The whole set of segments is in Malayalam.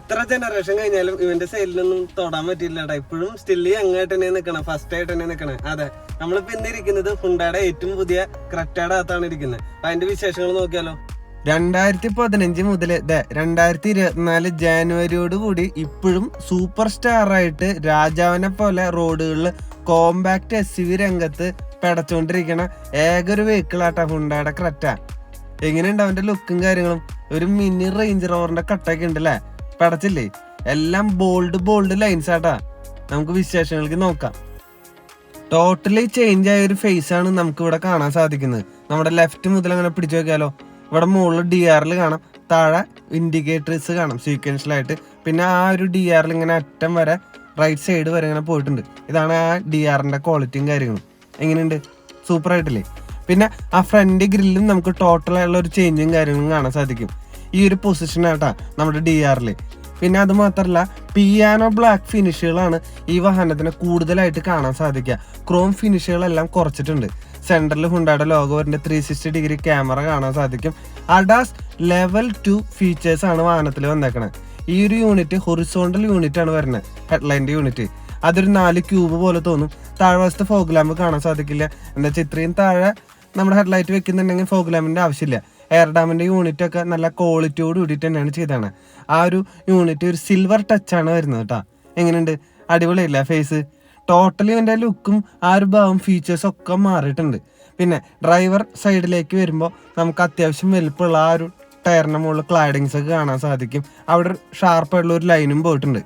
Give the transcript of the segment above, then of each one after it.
എത്ര ജനറേഷൻ കഴിഞ്ഞാലും ഇവന്റെ സൈഡിലൊന്നും തൊടാൻ പറ്റില്ല. ഇപ്പോഴും സ്റ്റില് അങ്ങായിട്ട് തന്നെ നിൽക്കണം, ഫസ്റ്റ് ആയിട്ട് തന്നെ നിൽക്കണം. അതെ, നമ്മളിപ്പോ ഇന്ന് ഇരിക്കുന്നത് ഹുണ്ടായുടെ ഏറ്റവും പുതിയ ക്രെറ്റയുടെ അകത്താണ് ഇരിക്കുന്നത്. അപ്പൊ അതിന്റെ വിശേഷങ്ങൾ നോക്കിയാലോ. 2015 മുതൽ 2024 ജാനുവരിയോട് കൂടി ഇപ്പോഴും സൂപ്പർ സ്റ്റാർ ആയിട്ട് രാജാവിനെ പോലെ റോഡുകളിൽ കോമ്പാക്ട് SUV രംഗത്ത് പെടച്ചോണ്ടിരിക്കണ ഏകൊരു വെഹിക്കിൾ ആട്ടാ ഹുണ്ടായുടെ ക്രെറ്റ. എങ്ങനെയുണ്ട് അവന്റെ ലുക്കും കാര്യങ്ങളും? ഒരു മിനി റേഞ്ച് റോവറിന്റെ കട്ടൊക്കെ ഉണ്ടല്ലേ, പെടച്ചില്ലേ? എല്ലാം ബോൾഡ് ലൈൻസ് ആട്ടാ. നമുക്ക് വിശേഷങ്ങൾക്ക് നോക്കാം. ടോട്ടലി ചേഞ്ച് ആയ ഒരു ഫേസ് ആണ് നമുക്ക് ഇവിടെ കാണാൻ സാധിക്കുന്നത്. നമ്മുടെ ലെഫ്റ്റ് മുതൽ അങ്ങനെ പിടിച്ചു നോക്കിയാലോ, ഇവിടെ മുകളിൽ DRL കാണാം, താഴെ ഇൻഡിക്കേറ്റേഴ്സ് കാണാം സീക്വൻഷ്യലായിട്ട്. പിന്നെ ആ ഒരു DRL ഇങ്ങനെ അറ്റം വരെ റൈറ്റ് സൈഡ് വരെ ഇങ്ങനെ പോയിട്ടുണ്ട്. ഇതാണ് ആ DRന്റെ ക്വാളിറ്റിയും കാര്യങ്ങളും. എങ്ങനെയുണ്ട്? സൂപ്പർ ആയിട്ടില്ലേ? പിന്നെ ആ ഫ്രണ്ട് ഗ്രില്ലും നമുക്ക് ടോട്ടലായുള്ള ഒരു ചേഞ്ചും കാര്യങ്ങളും കാണാൻ സാധിക്കും. ഈ ഒരു പൊസിഷനായിട്ടാ നമ്മുടെ DRL. പിന്നെ അത് മാത്രമല്ല, പിയാനോ ബ്ലാക്ക് ഫിനിഷുകളാണ് ഈ വാഹനത്തിന് കൂടുതലായിട്ട് കാണാൻ സാധിക്കുക. ക്രോം ഫിനിഷുകളെല്ലാം കുറച്ചിട്ടുണ്ട്. സെൻട്രൽ ഹുണ്ടായുടെ ലോഗോ വരുന്ന 360 ഡിഗ്രി ക്യാമറ കാണാൻ സാധിക്കും. ADAS ലെവൽ 2 ഫീച്ചേഴ്സ് ആണ് വാഹനത്തിൽ വന്നേക്കണത്. ഈ ഒരു യൂണിറ്റ് ഹൊറിസോണ്ടൽ യൂണിറ്റ് ആണ് വരുന്നത്, ഹെഡ്ലൈൻ്റെ യൂണിറ്റ്. അതൊരു 4 ക്യൂബ് പോലെ തോന്നും. താഴ്വശത്ത് ഫോഗ് ലാമ്പ് കാണാൻ സാധിക്കില്ല. എന്താ വെച്ചാൽ ഇത്രയും താഴെ നമ്മുടെ ഹെഡ്ലൈറ്റ് വെക്കുന്നുണ്ടെങ്കിൽ ഫോഗ് ലാമ്പിന്റെ ആവശ്യമില്ല. എയർ ഡാമിന്റെ യൂണിറ്റ് ഒക്കെ നല്ല ക്വാളിറ്റിയോട് കൂടിയിട്ട് തന്നെയാണ് ചെയ്തതാണ്. ആ ഒരു യൂണിറ്റ് ഒരു സിൽവർ ടച്ച് ആണ് വരുന്നത് കേട്ടോ. എങ്ങനെയുണ്ട്? അടിപൊളിയല്ല ഫേസ്? ടോട്ടലി എൻ്റെ ലുക്കും ആ ഒരു ഭാവം ഫീച്ചേഴ്സ് ഒക്കെ മാറിയിട്ടുണ്ട്. പിന്നെ ഡ്രൈവർ സൈഡിലേക്ക് വരുമ്പോൾ നമുക്ക് അത്യാവശ്യം വലുപ്പമുള്ള ആ ഒരു ടയറിന്റെ മുകളിൽ ക്ലാഡിങ്സ് ഒക്കെ കാണാൻ സാധിക്കും. അവിടെ ഷാർപ്പായിട്ടുള്ള ഒരു ലൈനും പോയിട്ടുണ്ട്.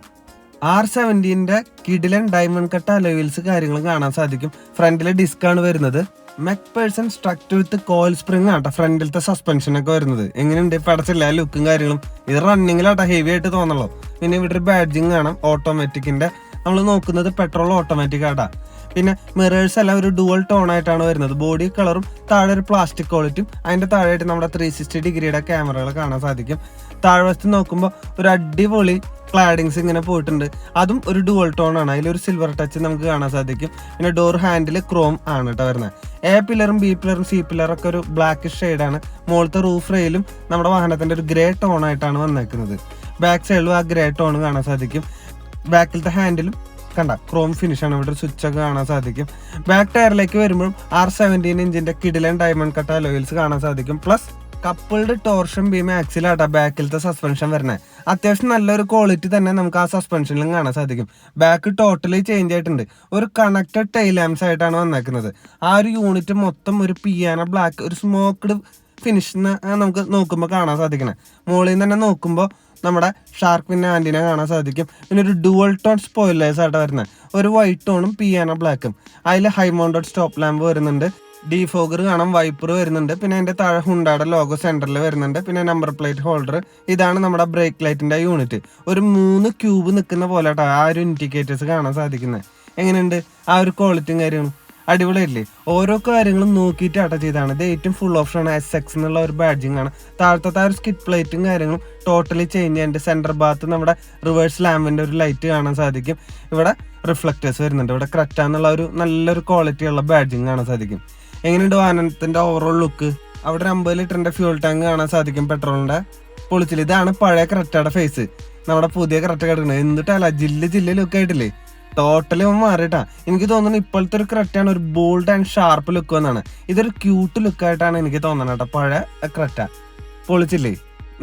R70 കിഡിലൻ ഡയമണ്ട് കട്ട് അലോയിൽസ് കാര്യങ്ങളും കാണാൻ സാധിക്കും. ഫ്രണ്ടിലെ ഡിസ്ക് ആണ് വരുന്നത്. മെക്പേഴ്സൺ സ്ട്രക്ചർ വിത്ത് കോയിൽ സ്പ്രിംഗ് ആട്ടോ ഫ്രണ്ടിലത്തെ സസ്പെൻഷൻ ഒക്കെ വരുന്നത്. എങ്ങനെയുണ്ട്? പടച്ചില്ല ലുക്കും കാര്യങ്ങളും. ഇത് റണ്ണിങ്ങിലാട്ടോ ഹെവി ആയിട്ട് തോന്നല്ലോ. പിന്നെ ഇവിടെ ഒരു ബാഡ്ജിങ് കാണാം ഓട്ടോമാറ്റിക്കിന്റെ. നമ്മൾ നോക്കുന്നത് പെട്രോൾ ഓട്ടോമാറ്റിക് ആട്ടാ. പിന്നെ മിറേഴ്സ് എല്ലാം ഒരു ഡുവൽ ടോൺ ആയിട്ടാണ് വരുന്നത്. ബോഡി കളറും താഴെ ഒരു പ്ലാസ്റ്റിക് ക്വാളിറ്റിയും. അതിന്റെ താഴെയായിട്ട് നമ്മുടെ 360 ഡിഗ്രിയുടെ ക്യാമറകൾ കാണാൻ സാധിക്കും. താഴ്വശത്ത് നോക്കുമ്പോൾ ഒരു അടിപൊളി ക്ലാഡിങ്സ് ഇങ്ങനെ പോയിട്ടുണ്ട്. അതും ഒരു ഡുവൽ ടോൺ ആണ്. അതിലൊരു സിൽവർ ടച്ച് നമുക്ക് കാണാൻ സാധിക്കും. പിന്നെ ഡോർ ഹാൻഡിൽ ക്രോം ആണ് കേട്ടോ വരുന്നത്. A പില്ലറും B പില്ലറും C പില്ലറൊക്കെ ഒരു ബ്ലാക്ക് ഷെയ്ഡാണ്. മുകളിലത്തെ റൂഫ് റെയിലും നമ്മുടെ വാഹനത്തിന്റെ ഒരു ഗ്രേ ടോൺ ആയിട്ടാണ് വന്നേക്കുന്നത്. ബാക്ക് സൈഡിലും ആ ഗ്രേ ടോൺ കാണാൻ സാധിക്കും. ബാക്കിലത്തെ ഹാൻഡിലും കണ്ട ക്രോം ഫിനിഷ് ആണ്. ഇവിടെ സ്വിച്ച് ഒക്കെ കാണാൻ സാധിക്കും. ബാക്ക് ടയറിലേക്ക് വരുമ്പോഴും R17 ഇഞ്ചിന്റെ കിഡിലൻ ഡയമണ്ട് കട്ട് അലോയിൽസ് കാണാൻ സാധിക്കും. പ്ലസ് കപ്പിൾഡ് ടോർഷൻ ബീം ആക്സിലാട്ടാ ബാക്കിലത്തെ സസ്പെൻഷൻ വരുന്നത്. അത്യാവശ്യം നല്ലൊരു ക്വാളിറ്റി തന്നെ നമുക്ക് ആ സസ്പെൻഷനിലും കാണാൻ സാധിക്കും. ബാക്ക് ടോട്ടലി ചേഞ്ച് ആയിട്ടുണ്ട്. ഒരു കണക്റ്റഡ് ടൈൽ ലാംപ്സ് ആയിട്ടാണ് വന്നേക്കുന്നത്. ആ ഒരു യൂണിറ്റ് മൊത്തം ഒരു പിയാനോ ബ്ലാക്ക് ഒരു സ്മോക്ക്ഡ് ഫിനിഷ് നമുക്ക് നോക്കുമ്പോൾ കാണാൻ സാധിക്കണേ. മുകളിൽ നിന്ന് തന്നെ നോക്കുമ്പോൾ നമ്മുടെ ഷാർക്ക് പിന്നെ ആന്റിന കാണാൻ സാധിക്കും. പിന്നെ ഒരു ഡുവൽ ടോൺ സ്പോയിലേഴ്സ് ആയിട്ട് വരുന്നത്. ഒരു വൈറ്റ് ടോണും പിയാനോ ബ്ലാക്കും. അതിൽ ഹൈ മൗണ്ടഡ് സ്റ്റോപ്പ് ലാമ്പ് വരുന്നുണ്ട്. ഡീഫോഗർ കാണാം, വൈപ്പർ വരുന്നുണ്ട്. പിന്നെ അതിന്റെ താഴെ ഹുണ്ടായുടെ ലോഗോ സെന്ററിൽ വരുന്നുണ്ട്. പിന്നെ നമ്പർ പ്ലേറ്റ് ഹോൾഡർ. ഇതാണ് നമ്മുടെ ബ്രേക്ക് ലൈറ്റിന്റെ യൂണിറ്റ്. ഒരു 3 ക്യൂബ് നിൽക്കുന്ന പോലെ ആ ഒരു ഇൻഡിക്കേറ്റേഴ്സ് കാണാൻ സാധിക്കുന്നത്. എങ്ങനെയുണ്ട് ആ ഒരു ക്വാളിറ്റിയും കാര്യങ്ങളും? അടിപൊളിയല്ലേ? ഓരോ കാര്യങ്ങളും നോക്കിയിട്ടാട്ടോ ചെയ്താണ്. ഇത് ഏറ്റവും ഫുൾ ഓപ്ഷൻ ആണ്. SX എന്നുള്ള ഒരു ബാഡ്ജിങ് ആണ്. താഴത്തെ ഒരു സ്കിഡ് പ്ലേറ്റും കാര്യങ്ങളും ടോട്ടലി ചേഞ്ച് ചെയ്യുന്നുണ്ട്. സെന്റർ ഭാഗത്ത് നമ്മുടെ റിവേഴ്സ് ലാമ്പിന്റെ ഒരു ലൈറ്റ് കാണാൻ സാധിക്കും. ഇവിടെ റിഫ്ലക്റ്റേഴ്സ് വരുന്നുണ്ട്. ഇവിടെ ക്രെറ്റ എന്നുള്ള ഒരു നല്ലൊരു ക്വാളിറ്റി ഉള്ള ബാഡ്ജിങ് കാണാൻ സാധിക്കും. എങ്ങനെയുണ്ട് വാഹനത്തിന്റെ ഓവറോൾ ലുക്ക്? അവിടെ ഒരു 50 ലിറ്ററിന്റെ ഫ്യൂൾ ടാങ്ക് കാണാൻ സാധിക്കും പെട്രോളിന്റെ. പൊളിച്ചില്ല. ഇതാണ് പഴയ ക്രെറ്റയുടെ ഫേസ്. നമ്മുടെ പുതിയ ക്രെറ്റ കിടക്കുന്നത് എന്നിട്ടല്ല ജില്ല് ലുക്ക് ആയിട്ടില്ലേ? ടോട്ടലി മാറിയിട്ടാ. എനിക്ക് തോന്നുന്നു ഇപ്പോഴത്തെ ഒരു ക്രെറ്റയാണ് ഒരു ബോൾഡ് ആൻഡ് ഷാർപ്പ് ലുക്ക് എന്നാണ്. ഇതൊരു ക്യൂട്ട് ലുക്കായിട്ടാണ് എനിക്ക് തോന്നുന്നത് കേട്ടോ. പഴയ ക്രെറ്റ പൊളിച്ചില്ലേ?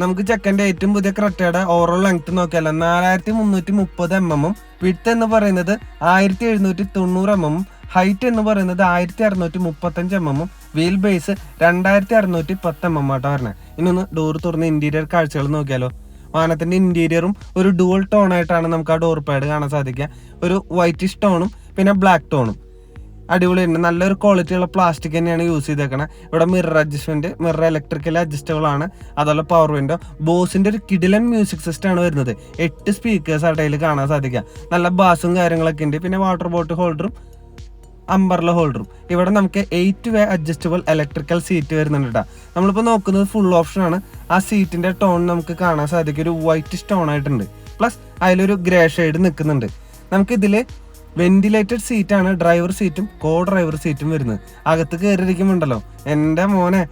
നമുക്ക് ചെക്കൻ്റെ ഏറ്റവും പുതിയ ക്രെറ്റയുടെ ഓവറോൾ ലെങ്ത് നോക്കിയാലോ 4330 mm, വിഡ്ത്ത് എന്ന് പറയുന്നത് 1790 mm, ഹൈറ്റ് എന്ന് പറയുന്നത് 1635 mm, വീൽ ബേസ് 2610 mm ആട്ടോ പറഞ്ഞത്. ഇനി ഒന്ന് ഡോർ തുറന്ന് ഇന്റീരിയർ കാഴ്ചകൾ നോക്കിയാലോ. വാഹനത്തിന്റെ ഇന്റീരിയറും ഒരു ഡുവൽ ടോൺ ആയിട്ടാണ് നമുക്ക് ആ ഡോർ പാഡ് കാണാൻ സാധിക്കുക. ഒരു വൈറ്റിഷ് ടോണും പിന്നെ ബ്ലാക്ക് ടോണും. അടിപൊളിയുണ്ട്. നല്ലൊരു ക്വാളിറ്റി ഉള്ള പ്ലാസ്റ്റിക് തന്നെയാണ് യൂസ് ചെയ്തേക്കണത്. ഇവിടെ mirror adjustment, mirror electrical adjustable ആണ്. അതുപോലെ പവർ വിൻഡോ. ബോസിന്റെ ഒരു കിഡിലൻ മ്യൂസിക് സിസ്റ്റം ആണ് വരുന്നത്. 8 സ്പീക്കേഴ്സ് ആയിട്ട് അതിൽ കാണാൻ സാധിക്കുക. നല്ല ബാസും കാര്യങ്ങളൊക്കെ ഉണ്ട്. പിന്നെ വാട്ടർ ബോട്ടിൽ ഹോൾഡറും അംബർല ഹോൾഡറും. ഇവിടെ നമുക്ക് 8 വേ അഡ്ജസ്റ്റബിൾ ഇലക്ട്രിക്കൽ സീറ്റ് വരുന്നുണ്ട് കേട്ടോ. നമ്മളിപ്പോൾ നോക്കുന്നത് ഫുൾ ഓപ്ഷൻ ആണ്. ആ സീറ്റിന്റെ ടോൺ നമുക്ക് കാണാൻ സാധിക്കും. ഒരു വൈറ്റ് ടോൺ ആയിട്ടുണ്ട്. പ്ലസ് അതിലൊരു ഗ്രേ ഷെയ്ഡ് നിൽക്കുന്നുണ്ട്. നമുക്കിതില് വെന്റിലേറ്റഡ് സീറ്റാണ്. ഡ്രൈവർ സീറ്റും കോ ഡ്രൈവർ സീറ്റും വരുന്നത്. അകത്ത് കയറിയിരിക്കുമ്പോണ്ടല്ലോ എൻ്റെ മോനെ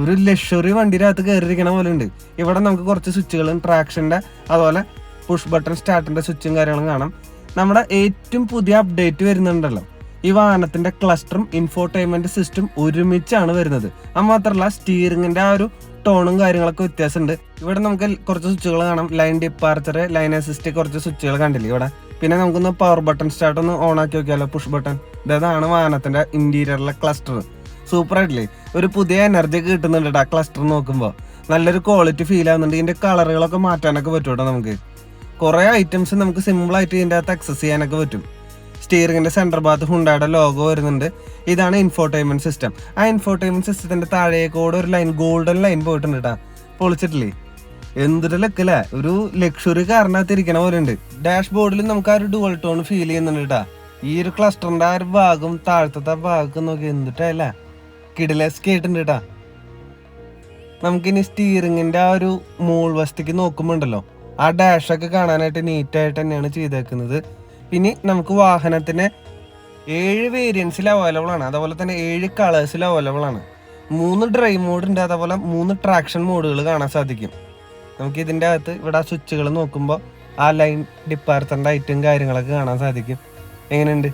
ഒരു ലക്ഷറി വണ്ടിയുടെ അകത്ത് കയറിയിരിക്കണ പോലെ ഉണ്ട്. ഇവിടെ നമുക്ക് കുറച്ച് സ്വിച്ചുകളും ട്രാക്ഷൻ്റെ അതുപോലെ പുഷ് ബട്ടൺ സ്റ്റാർട്ടിന്റെ സ്വിച്ചും കാര്യങ്ങളും കാണാം. നമ്മുടെ ഏറ്റവും പുതിയ അപ്ഡേറ്റ് വരുന്നുണ്ടല്ലോ, ഈ വാഹനത്തിന്റെ ക്ലസ്റ്ററും ഇൻഫോർടൈൻമെന്റ് സിസ്റ്റം ഒരുമിച്ചാണ് വരുന്നത്. അത് മാത്രമല്ല സ്റ്റിയറിംഗിന്റെ ആ ഒരു ടോണും കാര്യങ്ങളൊക്കെ വ്യത്യാസമുണ്ട്. ഇവിടെ നമുക്ക് കുറച്ച് സ്വിച്ചുകൾ കാണാം, ലൈൻ ഡിപ്പാർച്ചർ, ലൈൻ അസിസ്റ്റ്, കുറച്ച് സ്വിച്ചുകൾ കണ്ടില്ലേ ഇവിടെ. പിന്നെ നമുക്കൊന്ന് പവർ ബട്ടൺ സ്റ്റാർട്ട് ഒന്ന് ഓൺ ആക്കി നോക്കിയാലോ, പുഷ് ബട്ടൺ. ഇതാണ് വാഹനത്തിന്റെ ഇന്റീരിയറിലെ ക്ലസ്റ്റർ. സൂപ്പർ ആയിട്ടില്ലേ, ഒരു പുതിയ എനർജി കിട്ടുന്നുണ്ട് ആ ക്ലസ്റ്റർ നോക്കുമ്പോൾ. നല്ലൊരു ക്വാളിറ്റി ഫീൽ ആവുന്നുണ്ട്. ഇതിന്റെ കളറുകളൊക്കെ മാറ്റാനൊക്കെ പറ്റും കേട്ടോ. നമുക്ക് കുറെ ഐറ്റംസ് നമുക്ക് സിമ്പിൾ ആയിട്ട് ഇതിന്റെ അകത്ത് ആക്സസ് ചെയ്യാനൊക്കെ പറ്റും. സ്റ്റിയറിംഗിന്റെ സെന്റർ ഭാഗത്ത് ഹുണ്ടായുടെ ലോഗോ വരുന്നുണ്ട്. ഇതാണ് ഇൻഫോർടൈൻമെന്റ് സിസ്റ്റം. ആ ഇൻഫോർടൈൻമെന്റ് സിസ്റ്റത്തിന്റെ താഴേക്കൂടെ ഒരു ലൈൻ, ഗോൾഡൻ ലൈൻ പോയിട്ടുണ്ട് കേട്ടാ. പൊളിച്ചിട്ടില്ലേ, എന്തൊരു ലക്കല്ലേ, ഒരു ലക്ഷറി കാറിനകത്ത് ഇരിക്കണ പോലെ ഉണ്ട്. ഡാഷ് ബോർഡിൽ നമുക്ക് ആ ഒരു ഡുവൽ ടോൺ ഫീൽ ചെയ്യുന്നുണ്ട് കേട്ടാ. ഈ ഒരു ക്ലസ്റ്ററിന്റെ ആ ഒരു ഭാഗം താഴത്തെ ഭാഗം നോക്കി എന്തിട്ടല്ല കിടിലസ്ക് ആയിട്ടുണ്ട് കേട്ടാ. നമുക്കിനി സ്റ്റിയറിംഗിന്റെ ആ ഒരു മോൾ വശത്തേക്ക് നോക്കുമ്പോണ്ടല്ലോ, ആ ഡാഷൊക്കെ കാണാനായിട്ട് നീറ്റായിട്ട് തന്നെയാണ് ചെയ്തേക്കുന്നത്. ഇനി നമുക്ക് വാഹനത്തിന് 7 വേരിയൻസിൽ അവൈലബിൾ ആണ്. അതുപോലെ തന്നെ 7 കളേഴ്സിൽ അവൈലബിൾ ആണ്. 3 ഡ്രൈവ് മോഡ് ഉണ്ട്, അതുപോലെ 3 ട്രാക്ഷൻ മോഡുകൾ കാണാൻ സാധിക്കും. നമുക്ക് ഇതിൻ്റെ അകത്ത് ഇവിടെ ആ സ്വിച്ചുകൾ നോക്കുമ്പോൾ ആ ലൈൻ ഡിപ്പാർച്ചറിൻ്റെ ഐറ്റും കാര്യങ്ങളൊക്കെ കാണാൻ സാധിക്കും. എങ്ങനെയുണ്ട്,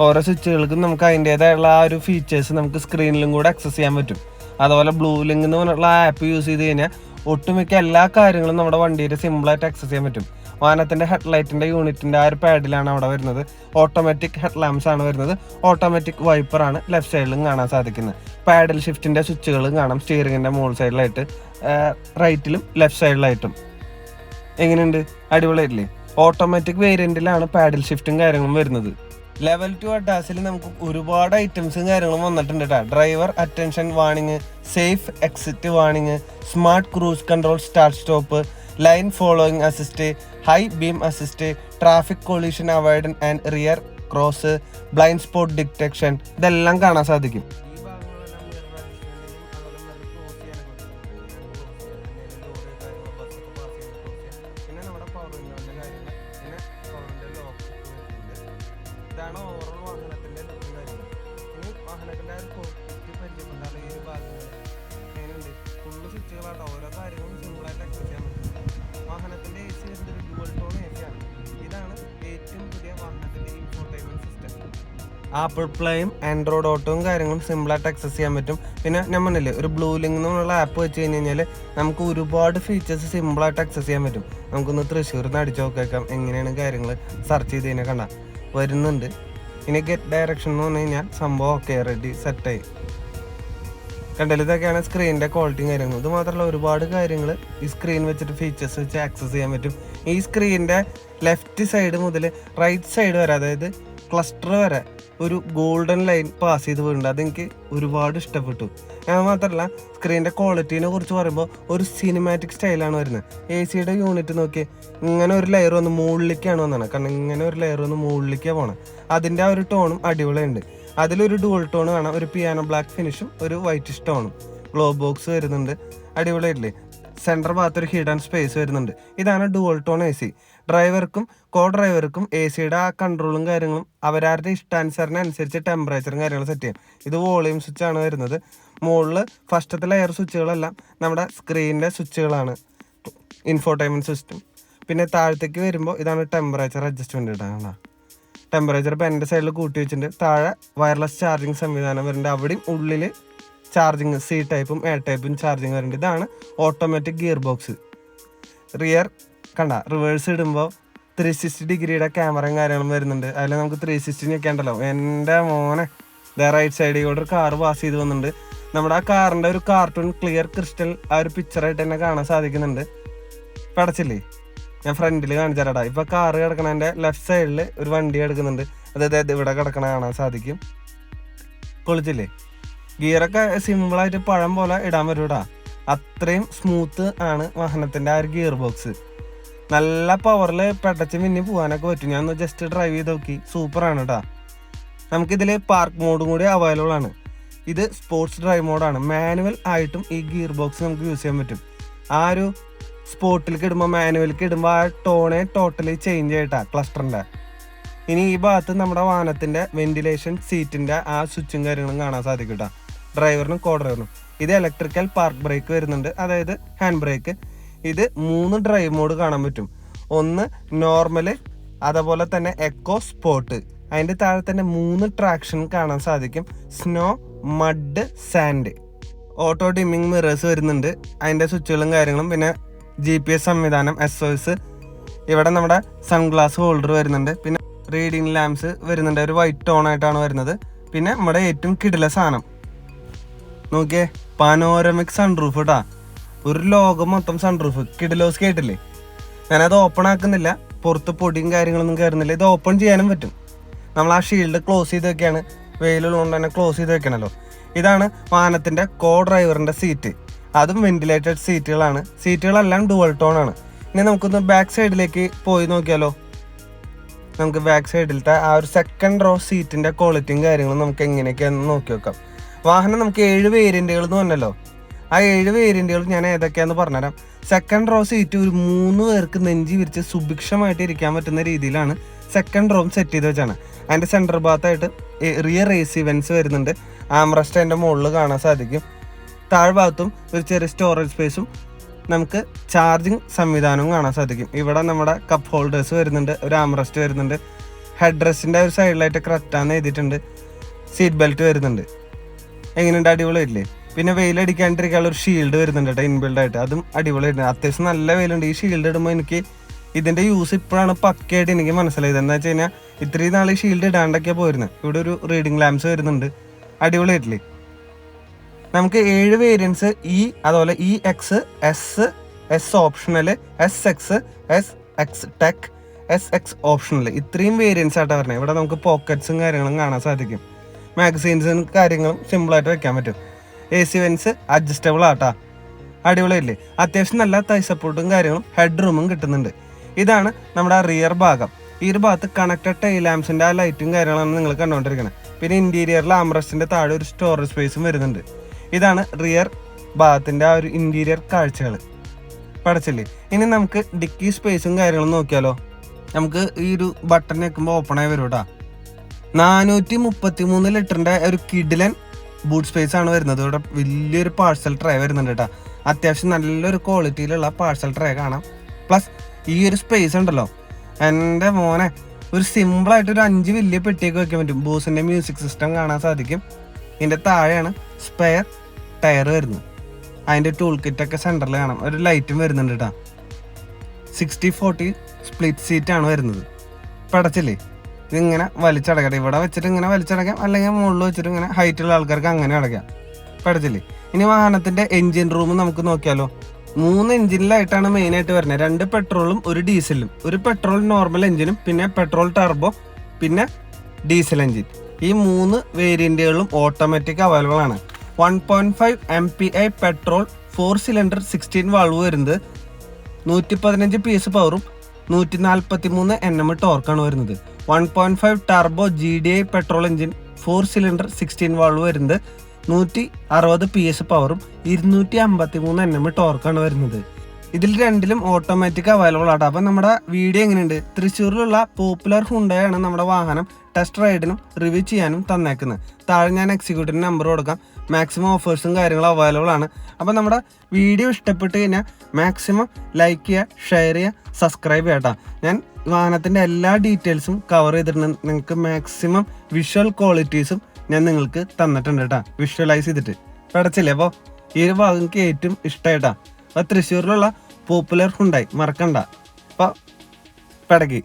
ഓരോ സ്വിച്ചുകൾക്കും നമുക്ക് അതിൻ്റെതായുള്ള ആ ഒരു ഫീച്ചേഴ്സ് നമുക്ക് സ്ക്രീനിലും കൂടെ ആക്സസ് ചെയ്യാൻ പറ്റും. അതുപോലെ ബ്ലൂ ലിങ്ക് എന്ന് പറഞ്ഞിട്ടുള്ള ആപ്പ് യൂസ് ചെയ്ത് കഴിഞ്ഞാൽ ഒട്ടുമിക്ക എല്ലാ കാര്യങ്ങളും നമ്മുടെ വണ്ടിയിൽ സിമ്പിളായിട്ട് ആക്സസ് ചെയ്യാൻ പറ്റും. വാഹനത്തിന്റെ ഹെഡ്ലൈറ്റിന്റെ യൂണിറ്റിന്റെ ആ ഒരു പാഡിലാണ് അവിടെ വരുന്നത്. ഓട്ടോമാറ്റിക് ഹെഡ് ലാംപ്സ് ആണ് വരുന്നത്. ഓട്ടോമാറ്റിക് വൈപ്പർ ആണ് ലെഫ്റ്റ് സൈഡിലും കാണാൻ സാധിക്കുന്നത്. പാഡിൽ ഷിഫ്റ്റിന്റെ സ്വിച്ചുകളും കാണാം സ്റ്റിയറിംഗിന്റെ മുകൾ സൈഡിലായിട്ട്, റൈറ്റിലും ലെഫ്റ്റ് സൈഡിലായിട്ടും. എങ്ങനെയുണ്ട്, അടിപൊളിയായിട്ടില്ലേ? ഓട്ടോമാറ്റിക് വേരിയന്റിലാണ് പാഡിൽ ഷിഫ്റ്റും കാര്യങ്ങളും വരുന്നത്. ലെവൽ 2 അഡാസിൽ നമുക്ക് ഒരുപാട് ഐറ്റംസും കാര്യങ്ങളും വന്നിട്ടുണ്ട് കേട്ടോ. Driver attention warning, safe exit warning, smart cruise control, start stop, line following assist, high beam assist, traffic collision avoidance and rear cross, blind spot detection, ഇതെല്ലാം കാണാൻ സാധിക്കും. ഇതാണ് ഓവറോൾ വാഹനത്തിന്റെ ലുക്കും കാര്യങ്ങളും. ഇനി വാഹനത്തിന്റെ ആ ഒരു കോക്പിറ്റ് പരിചയപ്പെട്ടാൽ ഈ ഭാഗങ്ങൾ എങ്ങനെയുണ്ട്, ഫുള്ള് സ്വിച്ചുകളാട്ടോ. ഓരോ കാര്യങ്ങളും സിമ്പിളായിട്ട് ആക്സസ് ചെയ്യാൻ പറ്റും. വാഹനത്തിന്റെ AC വരുന്നത് ഒരു ഡുവൽ ടോൺ AC ആണ്. ഇതാണ് ഏറ്റവും പുതിയ വാഹനത്തിന്റെ ഇൻഫോർടൈൻമെന്റ് സിസ്റ്റം. ആപ്പിൾ പ്ലേയും ആൻഡ്രോയിഡ് ഓട്ടോയും കാര്യങ്ങളും സിമ്പിളായിട്ട് ആക്സസ് ചെയ്യാൻ പറ്റും. പിന്നെ ഞാൻ പറഞ്ഞില്ലേ, ഒരു ബ്ലൂ ലിങ്ക് എന്നുള്ള ആപ്പ് വെച്ച് കഴിഞ്ഞ് കഴിഞ്ഞാൽ നമുക്ക് ഒരുപാട് ഫീച്ചേഴ്സ് സിമ്പിളായിട്ട് ആക്സസ് ചെയ്യാൻ പറ്റും. നമുക്കൊന്ന് തൃശ്ശൂരിൽ നിന്ന് അടിച്ചു നോക്കാം എങ്ങനെയാണ് കാര്യങ്ങൾ സെർച്ച് ചെയ്ത് കഴിഞ്ഞാൽ കണ്ടാൽ വരുന്നുണ്ട്. ഇനി ഗെറ്റ് ഡയറക്ഷൻ എന്ന് പറഞ്ഞു കഴിഞ്ഞാൽ സംഭവം ഓക്കെ, റെഡി, സെറ്റായി. കണ്ടല്ലോ, ഇതൊക്കെയാണ് സ്ക്രീനിൻ്റെ ക്വാളിറ്റിയും കാര്യങ്ങളും. ഇത് മാത്രമല്ല ഒരുപാട് കാര്യങ്ങൾ ഈ സ്ക്രീൻ വെച്ചിട്ട് ഫീച്ചേഴ്സ് വെച്ച് ആക്സസ് ചെയ്യാൻ പറ്റും. ഈ സ്ക്രീനിൻ്റെ ലെഫ്റ്റ് സൈഡ് മുതൽ റൈറ്റ് സൈഡ് വരെ, അതായത് ക്ലസ്റ്റർ വരെ ഒരു ഗോൾഡൻ ലൈൻ പാസ് ചെയ്ത് പോയിട്ടുണ്ട്. അതെനിക്ക് ഒരുപാട് ഇഷ്ടപ്പെട്ടു. അത് മാത്രമല്ല സ്ക്രീനിൻ്റെ ക്വാളിറ്റീനെ കുറിച്ച് പറയുമ്പോൾ ഒരു സിനിമാറ്റിക് സ്റ്റൈലാണ് വരുന്നത്. AC യൂണിറ്റ് നോക്കി ഇങ്ങനെ ഒരു ലെയർ വന്ന് മുകളിലേക്കാണ് വന്നത്. കാരണം ഇങ്ങനെ ഒരു ലെയർ വന്ന് മുകളിലേക്കാണ് പോകണം. അതിൻ്റെ ആ ഒരു ടോണും അടിപൊളിയുണ്ട്. അതിലൊരു ഡുവൽ ടോൺ കാണാം, ഒരു പിയാനോ ബ്ലാക്ക് ഫിനിഷും ഒരു വൈറ്റിഷ് ടോണും. ഗ്ലോ ബോക്സ് വരുന്നുണ്ട്, അടിപൊളിയായിട്ടില്ലേ? സെൻറ്റർ ഭാഗത്തൊരു ഹിഡൻ സ്പേസ് വരുന്നുണ്ട്. ഇതാണ് ഡുവൽ ടോൺ AC. ഡ്രൈവർക്കും കോ ഡ്രൈവർക്കും AC ആ കൺട്രോളും കാര്യങ്ങളും അവരവരുടെ ഇഷ്ടാനുസരണം അനുസരിച്ച് ടെമ്പറേച്ചറും കാര്യങ്ങളും സെറ്റ് ചെയ്യാം. ഇത് വോളിയം സ്വിച്ചാണ് വരുന്നത്. മുകളിൽ ഫസ്റ്റത്തെ ലെയർ സ്വിച്ചുകളെല്ലാം നമ്മുടെ സ്ക്രീനിൻ്റെ സ്വിച്ചുകളാണ്, ഇൻഫോർടൈൻമെൻറ്റ് സിസ്റ്റം. പിന്നെ താഴത്തേക്ക് വരുമ്പോൾ ഇതാണ് ടെമ്പറേച്ചർ അഡ്ജസ്റ്റ്മെൻറ്റ് ഇടാനുള്ള. ടെമ്പറേച്ചർ ഇപ്പോൾ എൻ്റെ സൈഡിൽ കൂട്ടി വെച്ചിട്ടുണ്ട്. താഴെ വയർലെസ് ചാർജിങ് സംവിധാനം വരുന്നുണ്ട്. അവിടെയും ഉള്ളിൽ ചാർജിങ് C ടൈപ്പും A ടൈപ്പും ചാർജിങ് വരുന്നുണ്ട്. ഇതാണ് ഓട്ടോമാറ്റിക് ഗിയർ ബോക്സ്. റിയർ കണ്ട റിവേഴ്സ് ഇടുമ്പോൾ 360 ഡിഗ്രിയുടെ ക്യാമറയും കാര്യങ്ങളും വരുന്നുണ്ട്. അതിൽ നമുക്ക് 360 ഞെക്കേണ്ടല്ലോ. എൻ്റെ മോനെ, റൈറ്റ് സൈഡിൽ കൂടെ ഒരു കാർ പാസ് ചെയ്ത് വന്നിട്ടുണ്ട്. നമ്മുടെ ആ കാറിൻ്റെ ഒരു കാർട്ടൂൺ ക്ലിയർ ക്രിസ്റ്റൽ ആ ഒരു പിക്ചറായിട്ട് തന്നെ കാണാൻ സാധിക്കുന്നുണ്ട്. പടച്ചില്ലേ, ഞാൻ ഫ്രണ്ടിൽ കാണിച്ചു തരാടാ. ഇപ്പോൾ കാറ് കിടക്കണതിൻ്റെ ലെഫ്റ്റ് സൈഡിൽ ഒരു വണ്ടി കിടക്കുന്നുണ്ട്. അതായത് ഇവിടെ കിടക്കണ കാണാൻ സാധിക്കും. പൊളിച്ചില്ലേ? ഗിയറൊക്കെ സിമ്പിളായിട്ട് പഴം പോലെ ഇടാൻ പറ്റൂടാ. അത്രയും സ്മൂത്ത് ആണ് വാഹനത്തിൻ്റെ ആ ഒരു ഗിയർ ബോക്സ്. നല്ല പവറിൽ പെടച്ച് മിന്നി പോകാനൊക്കെ പറ്റും. ഞാൻ ഒന്ന് ജസ്റ്റ് ഡ്രൈവ് ചെയ്ത് നോക്കി, സൂപ്പറാണ് കേട്ടോ. നമുക്കിതിൽ പാർക്ക് മോഡും കൂടി അവൈലബിൾ ആണ്. ഇത് സ്പോർട്സ് ഡ്രൈവ് മോഡാണ്. മാനുവൽ ആയിട്ടും ഈ ഗിയർ ബോക്സ് നമുക്ക് യൂസ് ചെയ്യാൻ പറ്റും. ആ ഒരു സ്പോർട്ടിലേക്ക് ഇടുമ്പോൾ, മാനുവലിലേക്ക് ഇടുമ്പോൾ ആ ടോണെ ടോട്ടലി ചേഞ്ച് ആയിട്ടാ ക്ലസ്റ്ററിൻ്റെ. ഇനി ഈ ഭാഗത്ത് നമ്മുടെ വാഹനത്തിൻ്റെ വെന്റിലേഷൻ സീറ്റിൻ്റെ ആ സ്വിച്ചും കാര്യങ്ങളും കാണാൻ സാധിക്കും കേട്ടോ, ഡ്രൈവറിനും കോ ഡ്രൈവറിനും. ഇത് ഇലക്ട്രിക്കൽ പാർക്ക് ബ്രേക്ക് വരുന്നുണ്ട്, അതായത് ഹാൻഡ് ബ്രേക്ക്. ഇത് 3 ഡ്രൈവ് മോഡ് കാണാൻ പറ്റും. ഒന്ന് നോർമല്, അതുപോലെ തന്നെ എക്കോ, സ്പോർട്ട്. അതിൻ്റെ താഴെ തന്നെ 3 ട്രാക്ഷൻ കാണാൻ സാധിക്കും. Snow, mud, sand. Auto dimming mirrors വരുന്നുണ്ട്, അതിൻ്റെ സ്വിച്ചുകളും കാര്യങ്ങളും. പിന്നെ GPS സംവിധാനം, SOS. ഇവിടെ നമ്മുടെ സൺഗ്ലാസ് ഹോൾഡർ വരുന്നുണ്ട്. പിന്നെ റീഡിങ് ലാംപ്സ് വരുന്നുണ്ട്, ഒരു വൈറ്റ് ടോൺ ആയിട്ടാണ് വരുന്നത്. പിന്നെ നമ്മുടെ ഏറ്റവും കിടില സാധനം നോക്കിയേ, പനോരമിക് സൺറൂഫ് കേട്ടാ. ഒരു ലോകം മൊത്തം സൺറൂഫ്. കിഡിലോസ് കേട്ടില്ലേ? ഞാനത് ഓപ്പൺ ആക്കുന്നില്ല, പുറത്ത് പൊടിയും കാര്യങ്ങളൊന്നും കയറുന്നില്ല. ഇത് ഓപ്പൺ ചെയ്യാനും പറ്റും. നമ്മൾ ആ ഷീൽഡ് ക്ലോസ് ചെയ്ത് വെക്കുകയാണ്, വെയിലുള്ളതുകൊണ്ട് തന്നെ ക്ലോസ് ചെയ്ത് വെക്കണമല്ലോ. ഇതാണ് വാഹനത്തിൻ്റെ കോ ഡ്രൈവറിൻ്റെ സീറ്റ്. അതും വെന്റിലേറ്റഡ് സീറ്റുകളാണ്. സീറ്റുകളെല്ലാം ഡുവൽ ടോൺ ആണ്. ഇനി നമുക്കൊന്ന് ബാക്ക് സൈഡിലേക്ക് പോയി നോക്കിയാലോ. നമുക്ക് ബാക്ക് സൈഡിലത്തെ ആ ഒരു സെക്കൻഡ് റോ സീറ്റിൻ്റെ ക്വാളിറ്റിയും കാര്യങ്ങളും നമുക്ക് എങ്ങനെയൊക്കെയാണെന്ന് നോക്കി വെക്കാം. വാഹനം നമുക്ക് 7 വേരിയൻറ്റുകൾ എന്ന് പറഞ്ഞല്ലോ. ആ 7 വേരിയൻറ്റുകൾ ഞാൻ ഏതൊക്കെയാണെന്ന് പറഞ്ഞുതരാം. സെക്കൻഡ് റോ സീറ്റ് ഒരു 3 പേർക്ക് നെഞ്ചി വിരിച്ച് സുഭിക്ഷമായിട്ട് ഇരിക്കാൻ പറ്റുന്ന രീതിയിലാണ് സെക്കൻഡ് റോം സെറ്റ് ചെയ്ത് വെച്ചാണ്. അതിൻ്റെ സെൻറ്റർ ഭാഗത്തായിട്ട് റിയർ AC വെൻസ് വരുന്നുണ്ട്. ആംറസ്റ്റ് അതിൻ്റെ മുകളിൽ കാണാൻ സാധിക്കും. താഴ്ഭാഗത്തും ഒരു ചെറിയ സ്റ്റോറേജ് സ്പേസും നമുക്ക് ചാർജിങ് സംവിധാനവും കാണാൻ സാധിക്കും. ഇവിടെ നമ്മുടെ കപ്പ് ഹോൾഡേഴ്സ് വരുന്നുണ്ട്, ഒരു ആംറസ്റ്റ് വരുന്നുണ്ട്. ഹെഡ് റെസ്റ്റിൻ്റെ ഒരു സൈഡിലായിട്ട് ക്രെറ്റാന്ന് എഴുതിയിട്ടുണ്ട്. സീറ്റ് ബെൽറ്റ് വരുന്നുണ്ട്. എങ്ങനെയുണ്ട്? അടിപൊളിയായിട്ടില്ലേ? പിന്നെ വെയിലടിക്കാണ്ടിരിക്കാനുള്ള ഒരു ഷീൽഡ് വരുന്നുണ്ട് കേട്ടോ, ഇൻബിൽഡ് ആയിട്ട്. അതും അടിപൊളിയായിട്ടുണ്ട്. അത്യാവശ്യം നല്ല വെയിലുണ്ട്. ഈ ഷീൽഡ് ഇടുമ്പോൾ എനിക്ക് ഇതിൻ്റെ യൂസ് ഇപ്പോഴാണ് പക്കയായിട്ട് എനിക്ക് മനസ്സിലായത്. എന്താ വെച്ച് കഴിഞ്ഞാൽ ഇത്രയും നാൾ ഈ ഷീൽഡ് ഇടാണ്ടൊക്കെയാണ് പോയിരുന്നത്. ഇവിടെ ഒരു റീഡിങ് ലാംപ്സ് വരുന്നുണ്ട്. അടിപൊളിയായിട്ടില്ലേ? നമുക്ക് 7 വേരിയൻസ്, അതുപോലെ EX, S optional, SX, SX tech, SX optional, ഇത്രയും വേരിയൻസ് ആയിട്ടാണ് പറഞ്ഞത്. ഇവിടെ നമുക്ക് പോക്കറ്റ്സും കാര്യങ്ങളും കാണാൻ സാധിക്കും. മാഗസീൻസും കാര്യങ്ങളും സിമ്പിളായിട്ട് വെക്കാൻ പറ്റും. AC വെൻസ് അഡ്ജസ്റ്റബിൾ ആട്ടാ. അടിപൊളിയല്ലേ? അത്യാവശ്യം നല്ല തൈ സപ്പോർട്ടും കാര്യങ്ങളും ഹെഡ് റൂമും കിട്ടുന്നുണ്ട്. ഇതാണ് നമ്മുടെ റിയർ ഭാഗം. ഈ ഒരു ഭാഗത്ത് കണക്റ്റഡ് ടൈൽ ലാംപ്സിൻ്റെ ആ ലൈറ്റും കാര്യങ്ങളാണ് നിങ്ങൾ കണ്ടുകൊണ്ടിരിക്കുന്നത്. പിന്നെ ഇൻറ്റീരിയറിൽ ആംറസ്റ്റിൻ്റെ താഴെ ഒരു സ്റ്റോറേജ് സ്പേസും വരുന്നുണ്ട്. ഇതാണ് റിയർ ഭാഗത്തിൻ്റെ ആ ഒരു ഇൻറ്റീരിയർ കാഴ്ചകൾ. പഠിച്ചില്ലേ? ഇനി നമുക്ക് ഡിക്കി സ്പേസും കാര്യങ്ങളും നോക്കിയാലോ. നമുക്ക് ഈ ഒരു ബട്ടൺ വെക്കുമ്പോൾ ഓപ്പൺ ആയി വരും കേട്ടോ. 433 ലിറ്ററിൻ്റെ ഒരു കിഡിലൻ ബൂട്ട് സ്പേസ് ആണ് വരുന്നത്. ഇവിടെ വലിയൊരു പാഴ്സൽ ട്രേ വരുന്നുണ്ട് കേട്ടോ. അത്യാവശ്യം നല്ലൊരു ക്വാളിറ്റിയിലുള്ള പാഴ്സൽ ട്രേ കാണാം. പ്ലസ് ഈ ഒരു സ്പേസ് ഉണ്ടല്ലോ, എൻ്റെ മോനെ, ഒരു സിമ്പിളായിട്ട് ഒരു 5 വലിയ പെട്ടിയൊക്കെ വെക്കാൻ പറ്റും. ബോസിൻ്റെ മ്യൂസിക് സിസ്റ്റം കാണാൻ സാധിക്കും. ഇതിൻ്റെ താഴെയാണ് സ്പെയർ ടയർ വരുന്നത്. അതിൻ്റെ ടൂൾ കിറ്റൊക്കെ സെൻറ്ററിൽ കാണാം. ഒരു ലൈറ്റും വരുന്നുണ്ട് കേട്ടോ. 60/40 സ്പ്ലിറ്റ് സീറ്റാണ് വരുന്നത്. പടച്ചില്ലേ? ഇതിങ്ങനെ വലിച്ചടക്കാം. ഇവിടെ വെച്ചിട്ട് ഇങ്ങനെ വലിച്ചടക്കാം, അല്ലെങ്കിൽ മുകളിൽ വെച്ചിട്ട് ഇങ്ങനെ ഹൈറ്റുള്ള ആൾക്കാർക്ക് അങ്ങനെ അടയ്ക്കാം. പടച്ചില്ലേ? ഇനി വാഹനത്തിൻ്റെ എൻജിൻ റൂം നമുക്ക് നോക്കിയാലോ. 3 എഞ്ചിനിലായിട്ടാണ് മെയിനായിട്ട് വരുന്നത്. 2 പെട്രോളും 1 ഡീസലും. ഒരു പെട്രോൾ നോർമൽ എഞ്ചിനും പിന്നെ പെട്രോൾ ടർബോ പിന്നെ ഡീസൽ എഞ്ചിൻ. ഈ 3 വേരിയൻറ്റുകളും ഓട്ടോമാറ്റിക് അവൈലബിൾ ആണ്. 1.5 MPI പെട്രോൾ 4 സിലിണ്ടർ 16 വാൾവ് വരുന്നത്. 115 PS പവറും 143 Nm ടോർക്കാണ് വരുന്നത്. 1.5 turbo GDI petrol engine 4 cylinder 16 valve വരുന്നത്. 160 PS പവറും 253 Nm ടോർക്കാണ് വരുന്നത്. ഇതിൽ രണ്ടിലും ഓട്ടോമാറ്റിക് അവൈലബിൾ ആട്ടോ. അപ്പം നമ്മുടെ വീഡിയോ എങ്ങനെയുണ്ട്? തൃശ്ശൂരിലുള്ള പോപ്പുലർ ഹുണ്ടായാണ് നമ്മുടെ വാഹനം ടെസ്റ്റ് റൈഡിനും റിവ്യൂ ചെയ്യാനും തന്നേക്കുന്നത്. താഴെ ഞാൻ എക്സിക്യൂട്ടീവ് നമ്പർ കൊടുക്കാം. മാക്സിമം ഓഫേഴ്സും കാര്യങ്ങളും അവൈലബിൾ ആണ്. അപ്പം നമ്മുടെ വീഡിയോ ഇഷ്ടപ്പെട്ട് കഴിഞ്ഞാൽ മാക്സിമം ലൈക്ക് ചെയ്യുക, ഷെയർ ചെയ്യുക, സബ്സ്ക്രൈബ് ചെയ്യാം. ഞാൻ വാഹനത്തിൻ്റെ എല്ലാ ഡീറ്റെയിൽസും കവർ ചെയ്തിട്ടുണ്ട്. നിങ്ങൾക്ക് മാക്സിമം വിഷ്വൽ ക്വാളിറ്റീസും ഞാൻ നിങ്ങൾക്ക് തന്നിട്ടുണ്ട് കേട്ടോ, വിഷ്വലൈസ് ചെയ്തിട്ട്. പടച്ചില്ലേ? അപ്പോൾ ഈ ഒരു ഭാഗം എനിക്ക് ഏറ്റവും ഇഷ്ടമായിട്ടാ. അപ്പോൾ തൃശ്ശൂരിലുള്ള പോപ്പുലർ ഹുണ്ടായി മറക്കണ്ട. അപ്പോൾ പടക്കി.